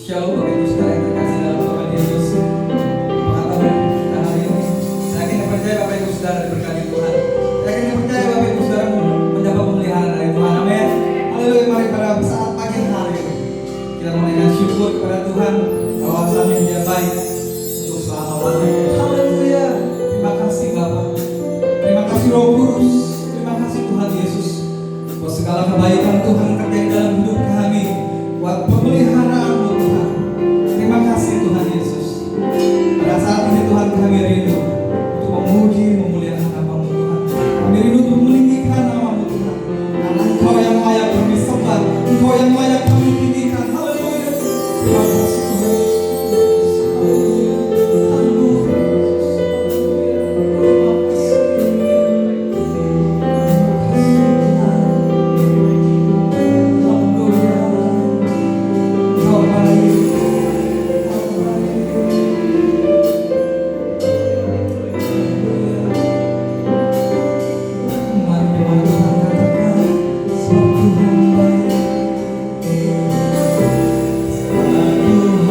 Shalom Bapak Ibu Saudara yang terkasih dalam Tuhan Yesus. Apa kabar kita hari ini? Saya yakin dan percaya Bapak Ibu Saudara diberkati Tuhan. Saya yakin dan percaya Bapak Ibu Saudara mendapat pemeliharaan dari Tuhan. Amin. Haleluya. Mari pada saat pagi hari ini kita menaikkan syukur kepada Tuhan bahwa asalnya Dia baik untuk selama-lamanya. Haleluya. Terima kasih Bapak. Terima kasih Roh Kudus. Terima kasih Tuhan Yesus. Buat segala kebaikan Tuhan terjadi dalam hidup kami. Buat pemeliharaan-Mu Tuhan. Terima kasih Tuhan Yesus. Pada saat ini Tuhan kami rindu untuk memuji, memuliakan nama-Mu Tuhan. Kami rindu untuk meninggikan nama-Mu Tuhan. Karena Engkau yang layak kami sembah, Engkau yang layak kami tinggikan. Haleluya. Terima kasih Tuhan Yesus. Haleluya. Haleluya. Terima kasih. Selalu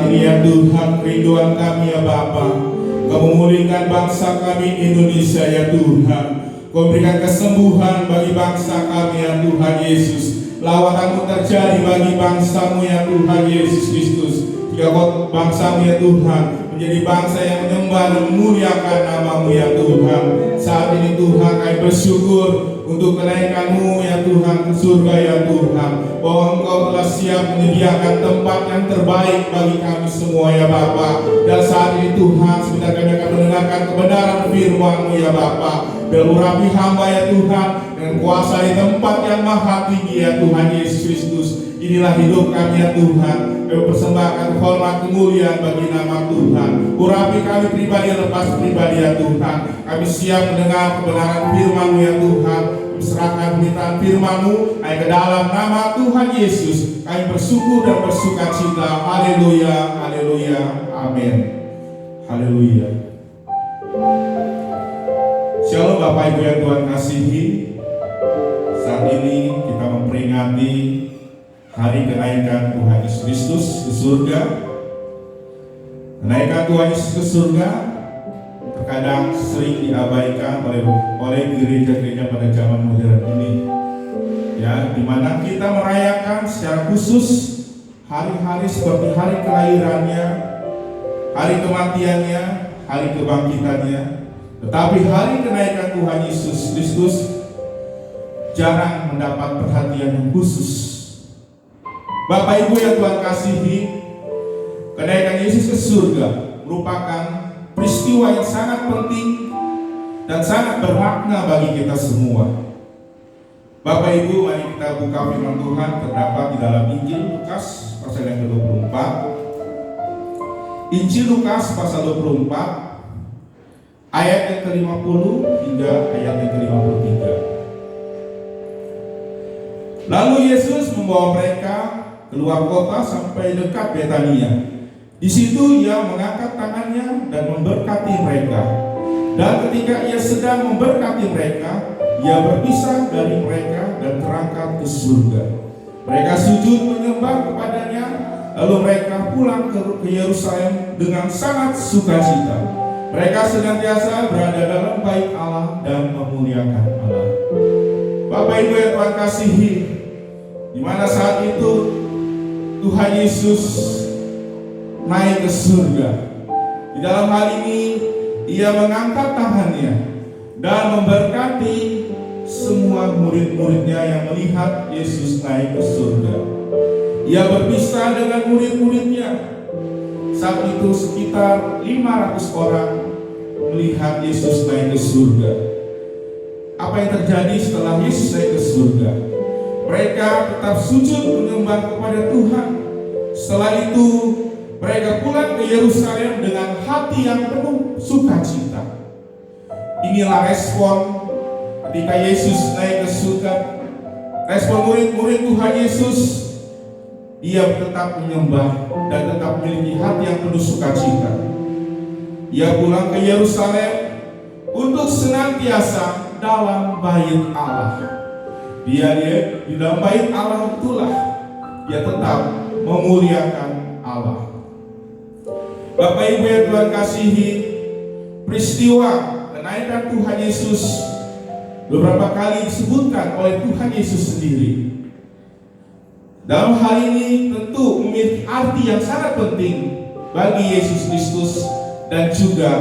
saat ini ya Tuhan, kerinduan kami ya Bapa, Kau memulihkan bangsa kami Indonesia ya Tuhan. Kau berikan kesembuhan bagi bangsa kami ya Tuhan Yesus. Lawatan terjadi bagi bangsa-Mu ya Tuhan Yesus Kristus. Jika Kau bangsa-Mu ya Tuhan menjadi bangsa yang menyembah dan memuliakan nama-Mu ya Tuhan. Saat ini Tuhan kami bersyukur untuk kenaikan-Mu ya Tuhan ke surga ya Tuhan. Bahwa Engkau telah siap menyediakan tempat yang terbaik bagi kami semua ya Bapa. Dan saat ini Tuhan sebentar kami akan mendengarkan kebenaran firman-Mu ya Bapa. Berurapi hamba ya Tuhan dengan kuasa di tempat yang maha tinggi ya Tuhan Yesus Kristus. Inilah hidup kami ya Tuhan. Kami persembahkan hormat kemuliaan bagi nama Tuhan. Urapi kami pribadi lepas pribadi ya Tuhan. Kami siap mendengar kebenaran firman-Mu ya Tuhan. Kami serahkan permintaan firman-Mu ke dalam nama Tuhan Yesus. Kami bersyukur dan bersuka cita. Haleluya, haleluya, amin. Haleluya. Shalom Bapak Ibu yang Tuhan kasihi. Saat ini kita memperingati hari kenaikan Tuhan Yesus Kristus ke surga. Kenaikan Tuhan Yesus ke surga terkadang sering diabaikan oleh gereja-gereja pada zaman modern ini. Ya, di mana kita merayakan secara khusus hari-hari seperti hari kelahirannya, hari kematiannya, hari kebangkitannya. Tetapi hari kenaikan Tuhan Yesus Kristus jarang mendapat perhatian yang khusus. Bapak Ibu yang Tuhan kasihi, kenaikan Yesus ke surga merupakan peristiwa yang sangat penting dan sangat bermakna bagi kita semua. Bapak Ibu, mari kita buka firman Tuhan terdapat di dalam Injil Lukas pasal yang ke-24. Injil Lukas pasal 24 ayat yang ke-50 hingga ayat yang ke-53. Lalu Yesus membawa mereka keluar kota sampai dekat Betania. Di situ Ia mengangkat tangannya dan memberkati mereka. Dan ketika Ia sedang memberkati mereka, Ia berpisah dari mereka dan terangkat ke surga. Mereka sujud menyembah kepadanya, lalu mereka pulang ke Yerusalem dengan sangat sukacita. Mereka senantiasa berada dalam bait Allah dan memuliakan Allah. Bapak Ibu yang Tuhan kasihi, di mana saat itu Tuhan Yesus naik ke surga. Di dalam hal ini Ia mengangkat tangannya dan memberkati semua murid-muridnya yang melihat Yesus naik ke surga. Ia berpisah dengan murid-muridnya. Saat itu sekitar 500 orang melihat Yesus naik ke surga. Apa yang terjadi setelah Yesus naik ke surga? Mereka tetap sujud menyembah kepada Tuhan. Setelah itu mereka pulang ke Yerusalem dengan hati yang penuh sukacita. Inilah respon ketika Yesus naik ke surga. Respon murid-murid Tuhan Yesus, Dia tetap menyembah dan tetap memiliki hati yang penuh sukacita. Ia pulang ke Yerusalem untuk senantiasa dalam bait Allah. Dia di dalam bait Allah itulah Dia tetap memuliakan Allah. Bapak Ibu yang Tuhan kasihi, peristiwa kenaikan Tuhan Yesus beberapa kali disebutkan oleh Tuhan Yesus sendiri. Dalam hal ini tentu memiliki arti yang sangat penting bagi Yesus Kristus dan juga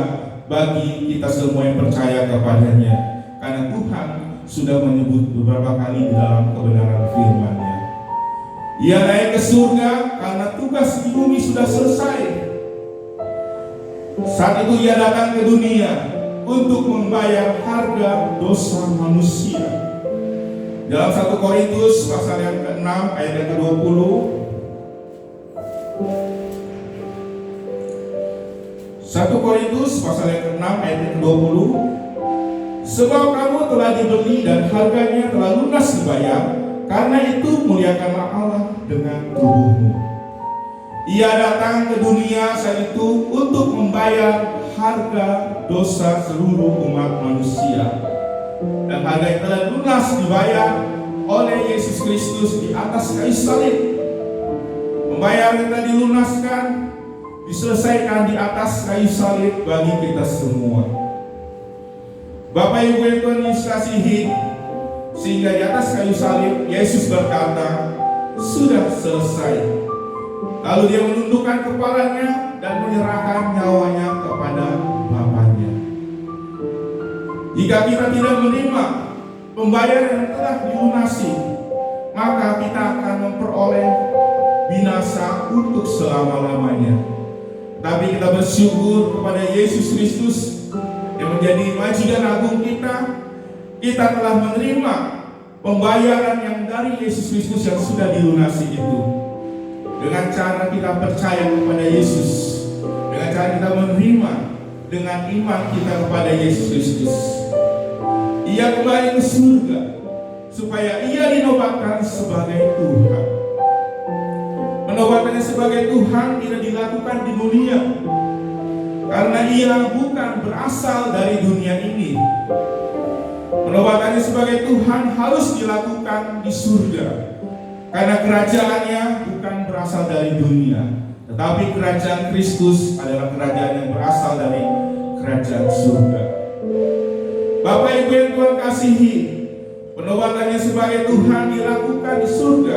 bagi kita semua yang percaya kepadanya. Karena Tuhan sudah menyebut beberapa kali di dalam kebenaran firman-Nya. Ia naik ke surga karena tugas di bumi sudah selesai. Saat itu Ia datang ke dunia untuk membayar harga dosa manusia. Dalam 1 Korintus pasal yang ke-6 ayat yang ke-20, 1 Korintus pasal yang ke-6 ayat yang ke-20, sebab kamu telah dibeli dan harganya telah lunas dibayar, karena itu muliakanlah Allah dengan tubuhmu. Ia datang ke dunia saat itu untuk membayar harga dosa seluruh umat manusia. Dan harga yang telah lunas dibayar oleh Yesus Kristus di atas kayu salib. Membayar yang telah dilunaskan diselesaikan di atas kayu salib bagi kita semua. Bapak Ibu yang Tuhan Yesus kasihi, sehingga di atas kayu salib Yesus berkata, sudah selesai. Lalu dia menundukkan kepalanya dan menyerahkan nyawanya kepada Bapaknya. Jika kita tidak menerima pembayaran yang telah dilunasi, maka kita akan memperoleh binasa untuk selama-lamanya. Tapi kita bersyukur kepada Yesus Kristus yang menjadi majikan agung kita. Kita telah menerima pembayaran yang dari Yesus Kristus yang sudah dilunasi itu. Dengan cara kita percaya kepada Yesus, dengan cara kita menerima dengan iman kita kepada Yesus Kristus, Ia kembali ke surga supaya Ia dinobatkan sebagai Tuhan. Penobatannya sebagai Tuhan tidak dilakukan di dunia, karena Ia bukan berasal dari dunia ini. Penobatannya sebagai Tuhan harus dilakukan di surga, karena kerajaannya bukan berasal dari dunia, tetapi kerajaan Kristus adalah kerajaan yang berasal dari kerajaan surga. Bapak Ibu yang Tuhan kasihi, penobatannya sebagai Tuhan dilakukan di surga,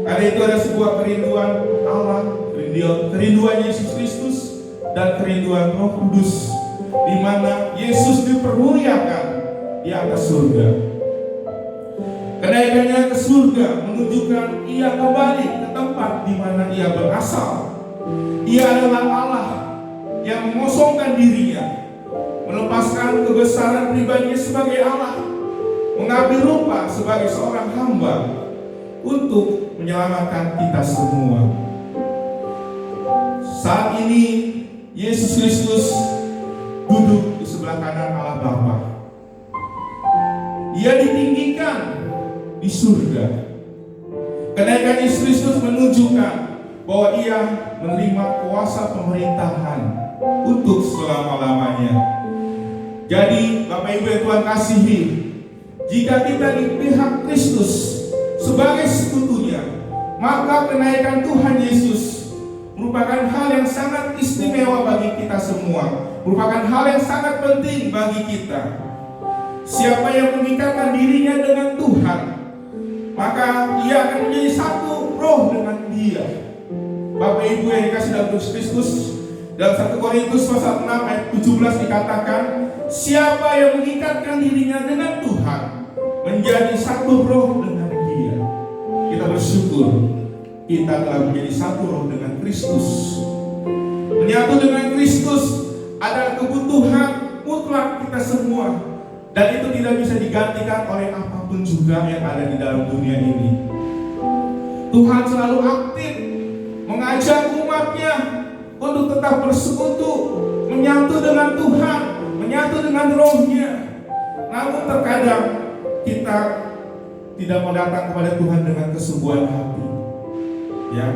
karena itu ada sebuah kerinduan Allah, kerinduan Yesus Kristus dan kerinduan Roh Kudus, di mana Yesus dipermuliakan di atas surga. Kenaikannya ke surga menunjukkan Ia kembali ke tempat di mana Ia berasal. Ia adalah Allah yang mengosongkan dirinya, melepaskan kebesaran pribadinya sebagai Allah, mengambil rupa sebagai seorang hamba untuk menyelamatkan kita semua. Saat ini Yesus Kristus duduk di sebelah kanan Allah Bapa. Ia ditinggikan di surga. Kenaikan Yesus Kristus menunjukkan bahwa Ia menerima kuasa pemerintahan untuk selama-lamanya. Jadi Bapak Ibu yang Tuhan kasihi, jika kita di pihak Kristus sebagai sekutunya, maka kenaikan Tuhan Yesus merupakan hal yang sangat istimewa bagi kita semua, merupakan hal yang sangat penting bagi kita. Siapa yang mengikatkan dirinya dengan Tuhan, maka ia akan menjadi satu roh dengan Dia. Bapak Ibu yang dikasihi dalam Kristus, dalam 1 Korintus pasal 6 ayat 17 dikatakan, siapa yang mengikatkan dirinya dengan Tuhan menjadi satu roh dengan Dia. Kita bersyukur kita telah menjadi satu roh dengan Kristus. Menyatu dengan Kristus adalah kebutuhan mutlak kita semua, dan itu tidak bisa digantikan oleh apapun juga yang ada di dalam dunia ini. Tuhan selalu aktif mengajak umatnya untuk tetap bersekutu, menyatu dengan Tuhan, menyatu dengan Roh-Nya. Namun terkadang kita tidak mau datang kepada Tuhan dengan kesungguhan hati. Ya,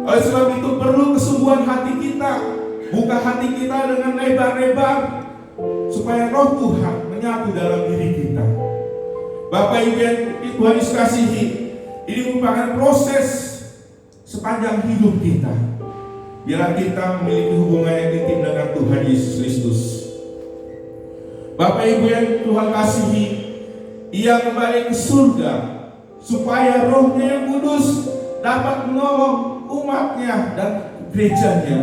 oleh sebab itu perlu kesungguhan hati kita, buka hati kita dengan lebar-lebar, supaya Roh Tuhan menyatu dalam diri kita. Bapak Ibu yang Tuhan Yesus kasihi, ini merupakan proses sepanjang hidup kita. Biarlah kita memiliki hubungan yang intim dengan Tuhan Yesus Kristus. Bapak Ibu yang Tuhan kasihi, Ia kembali ke surga supaya Roh-Nya yang kudus dapat menolong umatnya dan gerejanya.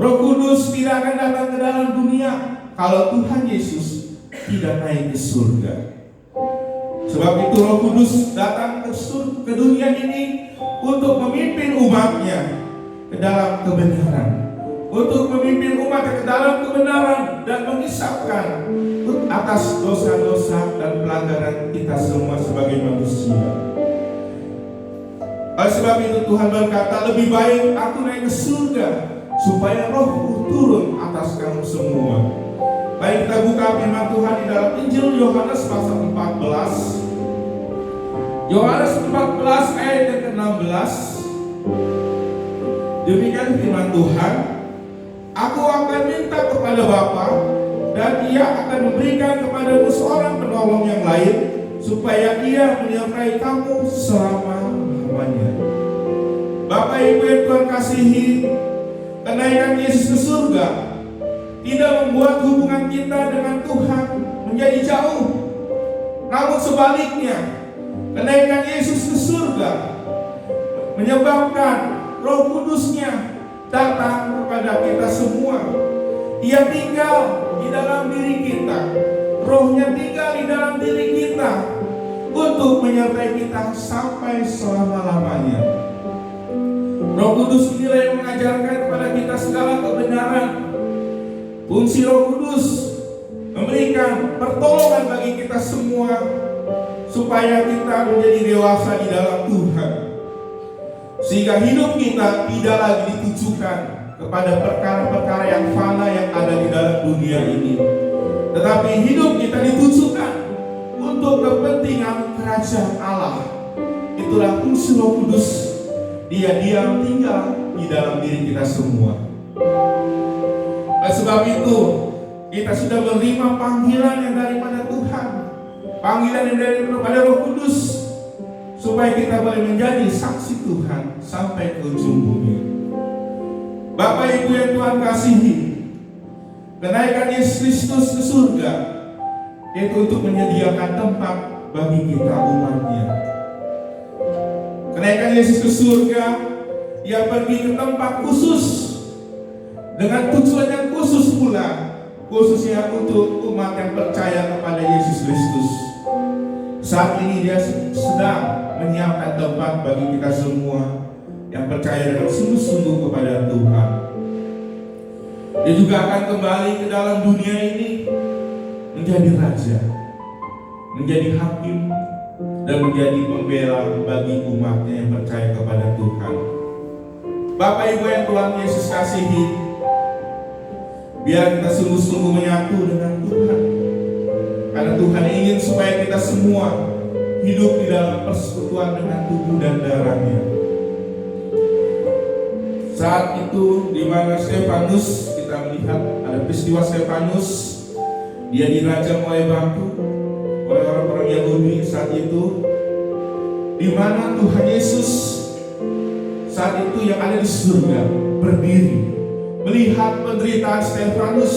Roh Kudus tidak akan datang ke dalam dunia kalau Tuhan Yesus tidak naik ke surga. Sebab itu Roh Kudus datang ke dunia ini untuk memimpin umatnya ke dalam kebenaran, untuk memimpin umatnya ke dalam kebenaran dan mengisapkan atas dosa-dosa dan pelanggaran kita semua sebagai manusia. Oleh sebab itu Tuhan berkata, lebih baik aku naik ke surga supaya Roh-Ku turun atas kamu semua. Baik, kita buka firman Tuhan di dalam Injil Yohanes pasal 14. Yohanes 14 ayat yang ke-16. Demikian firman Tuhan, aku akan minta kepada Bapa, dan Ia akan memberikan kepadamu seorang penolong yang lain, supaya Ia menyertai kamu selama-lamanya. Bapak Ibu yang Tuhan kasihi, kenaikan Yesus ke surga tidak membuat hubungan kita dengan Tuhan menjadi jauh. Namun sebaliknya, kenaikan Yesus ke surga menyebabkan Roh Kudus-Nya datang kepada kita semua. Ia tinggal di dalam diri kita, Roh-Nya tinggal di dalam diri kita untuk menyertai kita sampai selama-lamanya. Roh Kudus inilah yang mengajarkan kepada kita segala kebenaran. Fungsi Roh Kudus memberikan pertolongan bagi kita semua supaya kita menjadi dewasa di dalam Tuhan, sehingga hidup kita tidak lagi ditujukan kepada perkara-perkara yang fana yang ada di dalam dunia ini, tetapi hidup kita ditujukan untuk kepentingan kerajaan Allah. Itulah fungsi Roh Kudus. Dia diam tinggal di dalam diri kita semua. Oleh sebab itu, kita sudah menerima panggilan yang daripada Tuhan, panggilan yang daripada Roh Kudus, supaya kita boleh menjadi saksi Tuhan sampai ke ujung bumi. Bapak Ibu yang Tuhan kasihi, kenaikan Yesus Kristus ke surga itu untuk menyediakan tempat bagi kita umatnya. Kenaikan Yesus ke surga, Dia pergi ke tempat khusus dengan tujuan yang khusus pula, khususnya untuk umat yang percaya kepada Yesus Kristus. Saat ini Dia sedang menyiapkan tempat bagi kita semua yang percaya dengan sungguh-sungguh kepada Tuhan. Dia juga akan kembali ke dalam dunia ini menjadi raja, menjadi hakim, dan menjadi pembela bagi umatnya yang percaya kepada Tuhan. Bapak Ibu yang Tuhan Yesus kasihi, biar kita sungguh-sungguh menyatu dengan Tuhan, karena Tuhan ingin supaya kita semua hidup di dalam persekutuan dengan tubuh dan darahnya. Saat itu di mana Stefanus, kita melihat ada peristiwa Stefanus, dia dirajam oleh batu oleh orang-orang Yahudi saat itu, di mana Tuhan Yesus saat itu yang ada di surga berdiri melihat penderitaan Stefanus.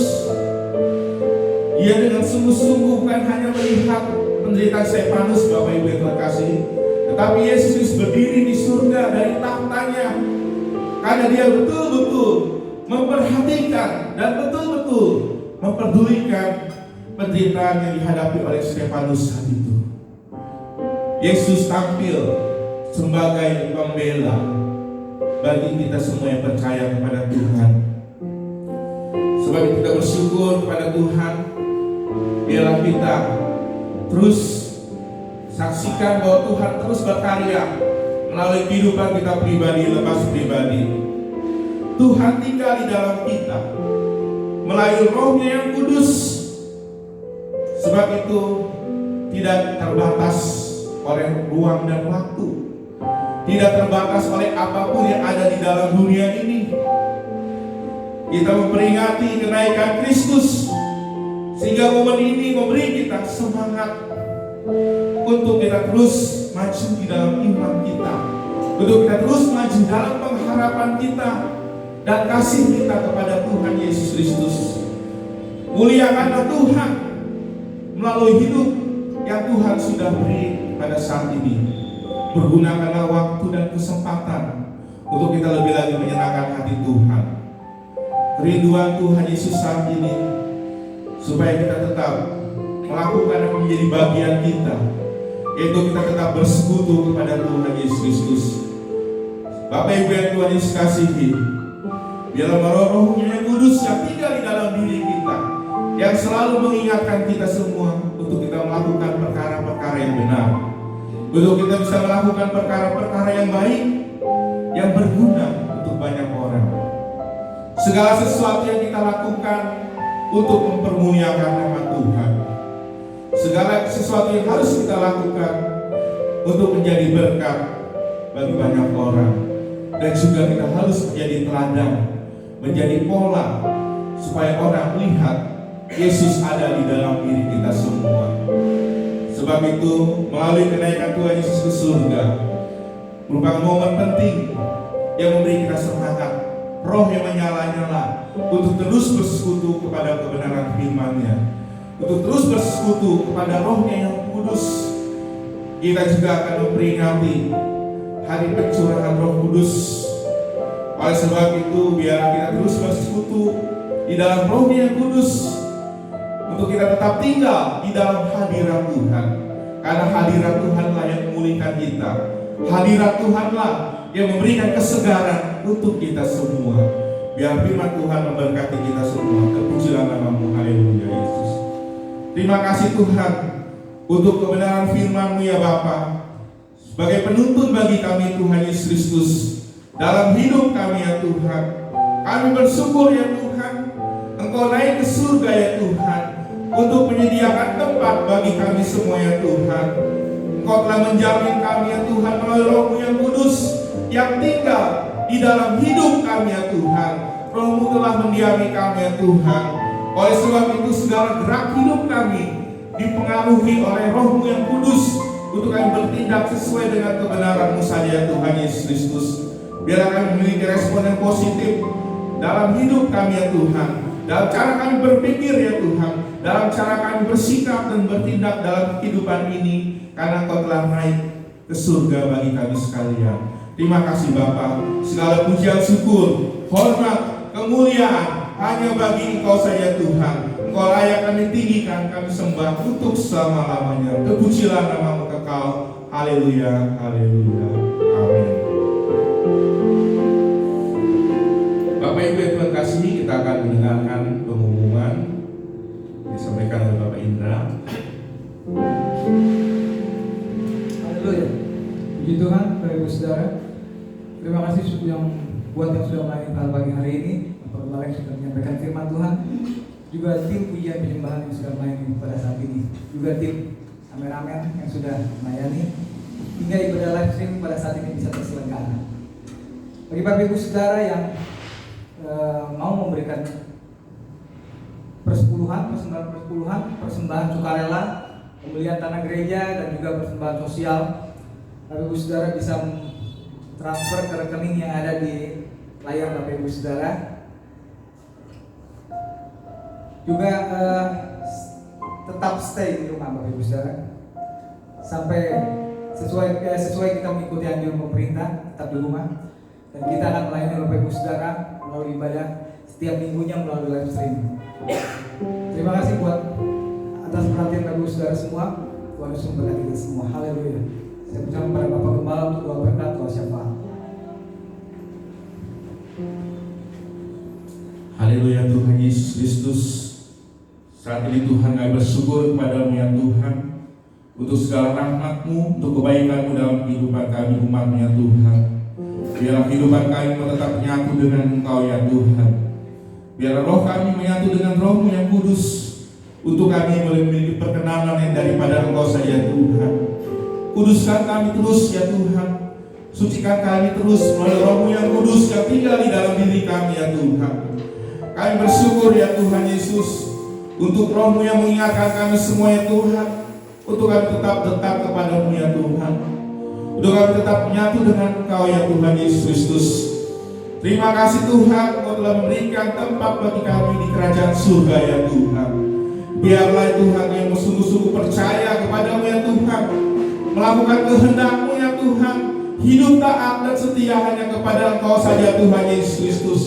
Dia dengan sungguh-sungguh bukan hanya melihat penderitaan Stefanus, Bapak Ibu yang terkasih, tetapi Yesus berdiri di surga dari tahtanya, karena Dia betul-betul memperhatikan dan betul-betul memperdulikan penderitaan yang dihadapi oleh Stefanus saat itu. Yesus tampil sebagai pembela bagi kita semua yang percaya kepada Tuhan. Sebab kita bersyukur kepada Tuhan, biarlah kita terus saksikan bahwa Tuhan terus berkarya melalui kehidupan kita pribadi lepas pribadi. Tuhan tinggal di dalam kita melalui Roh-Nya yang kudus. Sebab itu tidak terbatas oleh ruang dan waktu, tidak terbatas oleh apapun yang ada di dalam dunia ini. Kita memperingati kenaikan Kristus, sehingga momen ini memberi kita semangat untuk kita terus maju di dalam iman kita, untuk kita terus maju dalam pengharapan kita dan kasih kita kepada Tuhan Yesus Kristus. Muliakanlah Tuhan melalui hidup yang Tuhan sudah beri pada saat ini. Pergunakanlah waktu dan kesempatan untuk kita lebih lagi menyenangkan hati Tuhan. Kerinduan Tuhan Yesus saat ini, supaya kita tetap melakukan yang menjadi bagian kita, yaitu kita tetap bersekutu kepada Tuhan Yesus Kristus. Bapak Ibu yang Tuhan Yesus kasihi, biarlah Roh-Nya yang kudus yang tinggal di dalam diri kita, yang selalu mengingatkan kita semua untuk kita melakukan perkara-perkara yang benar, untuk kita bisa melakukan perkara-perkara yang baik, yang berguna untuk banyak orang. Segala sesuatu yang kita lakukan untuk mempermuliakan nama Tuhan, segala sesuatu yang harus kita lakukan untuk menjadi berkat bagi banyak orang, dan juga kita harus menjadi teladan, menjadi pola, supaya orang melihat Yesus ada di dalam diri kita semua. Sebab itu, melalui kenaikan Tuhan Yesus ke surga merupakan momen penting yang memberi kita semangat roh yang menyala-nyala untuk terus bersekutu kepada kebenaran firman-Nya, untuk terus bersekutu kepada Roh-Nya yang kudus. Kita juga akan memperingati hari pencurahan Roh Kudus. Oleh sebab itu, biar kita terus bersekutu di dalam Roh-Nya yang kudus, untuk kita tetap tinggal di dalam hadirat Tuhan. Karena hadirat Tuhanlah yang memulihkan kita. Hadirat Tuhanlah yang memberikan kesegaran untuk kita semua. Biar firman Tuhan memberkati kita semua. Terpujilah nama-Mu, haleluya Yesus. Terima kasih Tuhan untuk kebenaran firman-Mu ya Bapa, sebagai penuntun bagi kami Tuhan Yesus Kristus dalam hidup kami ya Tuhan. Kami bersyukur ya Tuhan, Engkau naik ke surga ya Tuhan, untuk menyediakan tempat bagi kami semua ya Tuhan. Engkau telah menjamin kami ya Tuhan melalui Roh-Mu yang kudus yang tinggal di dalam hidup kami ya Tuhan. Roh-Mu telah mendiami kami ya Tuhan. Oleh sebab itu segala gerak hidup kami dipengaruhi oleh Roh-Mu yang kudus, untuk kami bertindak sesuai dengan kebenaran-Mu saja ya Tuhan Yesus Kristus. Biar kami memiliki respon yang positif dalam hidup kami ya Tuhan, dalam cara kami berpikir ya Tuhan, dalam cara kami bersikap dan bertindak dalam kehidupan ini, karena Engkau telah naik ke surga bagi kami sekalian. Terima kasih Bapa. Segala pujian, syukur, hormat, kemuliaan hanya bagi Engkau saja Tuhan. Engkau layak kami tinggikan, kami sembah untuk selama-lamanya. Terpujilah nama-Mu kekal. Haleluya, haleluya, amin. Bapak Ibu yang Tuhan kasihi, kita akan mendengarkan pengumuman disampaikan oleh Bapak Indra. Haleluya. Puji Tuhan, Bapak Ibu Saudara. Terima kasih yang sudah melayani pagi hari ini. Bapak Balek sudah menyampaikan firman Tuhan. Juga tim pujian penyembahan yang sudah melayani pada saat ini. Juga tim kameramen yang sudah melayani. Hingga ibadah live stream pada saat ini bisa terselenggara. Bagi Bapak Ibu Saudara yang mau memberikan persembahan sukarela, pembelian tanah gereja, dan juga persembahan sosial, Bapak Ibu Saudara bisa transfer ke rekening yang ada di layar Bapak Ibu Saudara. Juga tetap stay di rumah Bapak Ibu Saudara sampai sesuai kita mengikuti anjuran pemerintah, tetap di rumah. Dan kita akan melayani Bapak Ibu Saudara melalui ibadah setiap minggunya melalui live stream. Terima kasih buat atas perhatian Bapak Ibu Saudara semua. Tuhan Yesus memberkati kita semua. Haleluya. Saya ucapkan pada Bapak Gembala untuk doa berkat, doa syafaat. Haleluya Tuhan Yesus Kristus. Saat ini Tuhan kami bersyukur kepada-Mu ya Tuhan, untuk segala rahmat-Mu, untuk kebaikan-Mu dalam kehidupan kami umat-Mu ya Tuhan. Biarlah kehidupan kami tetap menyatu dengan Engkau ya Tuhan. Biarlah roh kami menyatu dengan Roh-Mu yang kudus, untuk kami memiliki perkenanan yang daripada Engkau saja Tuhan. Kuduskan kami terus ya Tuhan. Sucikan kami terus melalui Roh-Mu yang kudus yang tinggal di dalam diri kami ya Tuhan. Kami bersyukur ya Tuhan Yesus, untuk Roh-Mu yang mengingatkan kami semua ya Tuhan, untuk kami tetap dekat kepada-Mu ya Tuhan, untuk kami tetap menyatu dengan Engkau ya Tuhan Yesus Kristus. Terima kasih Tuhan, Engkau telah memberikan tempat bagi kami di kerajaan surga ya Tuhan. Biarlah Tuhan yang sungguh-sungguh percaya kepada-Mu ya Tuhan, melakukan kehendak-Mu ya Tuhan, hidup taat dan setia hanya kepada Engkau saja Tuhan Yesus Kristus.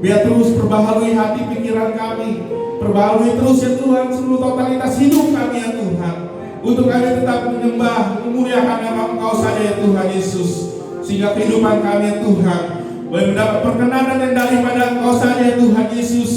Biar terus perbaharui hati pikiran kami, perbaharui terus ya Tuhan seluruh totalitas hidup kami ya Tuhan, untuk kami tetap menyembah, memuliakan nama Engkau saja ya Tuhan Yesus, sehingga kehidupan kami ya Tuhan boleh mendapat perkenanan yang daripada Engkau saja ya Tuhan Yesus.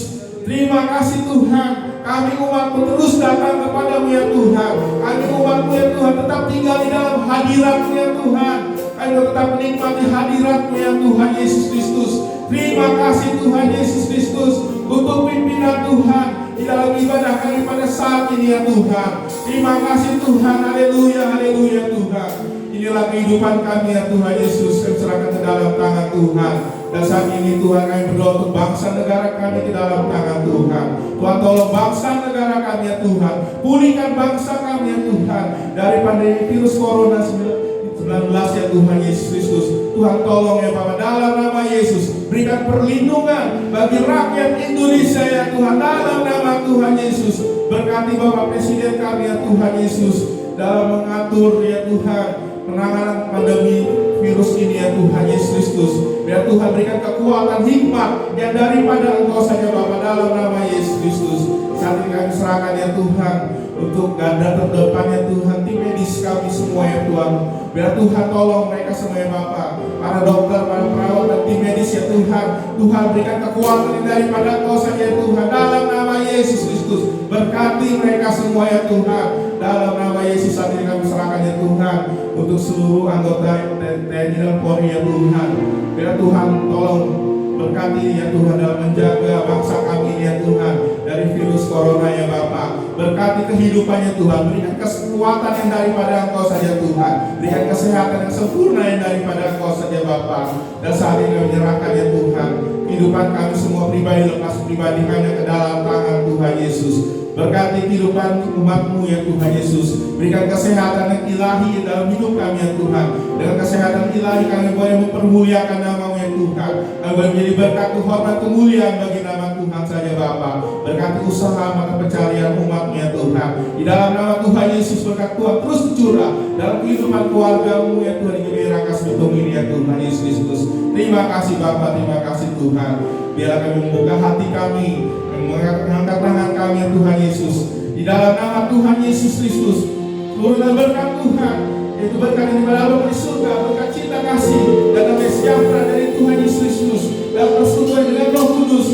Terima kasih Tuhan, kami umat-Mu terus datang kepada-Mu ya Tuhan. Kami umat-Mu ya Tuhan tetap tinggal di dalam hadirat-Mu ya Tuhan. Kami tetap menikmati hadirat-Mu ya Tuhan Yesus Kristus. Terima kasih Tuhan Yesus Kristus untuk pimpinan Tuhan di dalam ibadah kami pada saat ini ya Tuhan. Terima kasih Tuhan, haleluya, haleluya Tuhan. Inilah kehidupan kami ya Tuhan Yesus, kami serahkan ke dalam tangan Tuhan. Dan saat ini Tuhan kami berdoa untuk bangsa negara kami ke dalam tangan Tuhan. Tuhan tolong bangsa negara kami ya Tuhan. Pulihkan bangsa kami ya Tuhan dari pandemi virus corona 19 ya Tuhan Yesus Kristus. Tuhan tolong ya Bapa, dalam nama Yesus berikan perlindungan bagi rakyat Indonesia ya Tuhan, dalam nama Tuhan Yesus. Berkati Bapak Presiden kami ya Tuhan Yesus dalam mengatur ya Tuhan penanganan pandemi virus ini ya Tuhan Yesus Kristus. Biar Tuhan berikan kekuatan hikmat yang daripada Engkau saja Bapa, dalam nama Yesus Kristus. Saat ini kami serahkan ya Tuhan untuk garda terdepannya Tuhan, tim medis kami semua ya Tuhan. Biar Tuhan tolong mereka semua ya Bapak, para dokter, para perawat dan tim medis ya Tuhan. Tuhan berikan kekuatan yang daripada Engkau saja ya Tuhan, dalam nama Yesus Kristus. Berkati mereka semua ya Tuhan, dalam nama Yesus. Saat ini kami serahkan ya Tuhan untuk seluruh anggota TNI dan Polri ya Tuhan. Biar Tuhan tolong berkati ya Tuhan dalam menjaga bangsa kami ya Tuhan dari virus corona ya Bapa. Berkati kehidupannya Tuhan, berikan kekuatan yang daripada Engkau saja Tuhan, berikan kesehatan yang sempurna yang daripada Engkau saja Bapa. Dan saat ini kami menyerahkan ya Tuhan kehidupan kami semua pribadi, lepas pribadi hanya ke dalam tangan Tuhan Yesus. Berkati kehidupan umat-Mu ya Tuhan Yesus. Berikan kesehatan yang ilahi dalam hidup kami ya Tuhan. Dengan kesehatan ilahi kami boleh mempermuliakan nama-Mu ya Tuhan. Kami boleh menjadi berkat, hormat, kemuliaan bagi nama Tuhan saja Bapa. Berkati usaha mata pencarian umat-Mu ya Tuhan. Di dalam nama Tuhan Yesus berkat Tuhan terus curah dalam kehidupan keluarga-Mu ya Tuhan. Di Rangkas Bitung ini ya Tuhan Yesus Kristus. Terima kasih Bapa, terima kasih Tuhan. Biar kami membuka hati kami, mengangkat tangan kami ya Tuhan Yesus. Di dalam nama Tuhan Yesus Kristus, turunlah berkat Tuhan, yaitu berkat yang berada di surga, berkat cinta kasih dan damai sejahtera dari Tuhan Yesus Kristus, dan persekutuan dengan Roh Kudus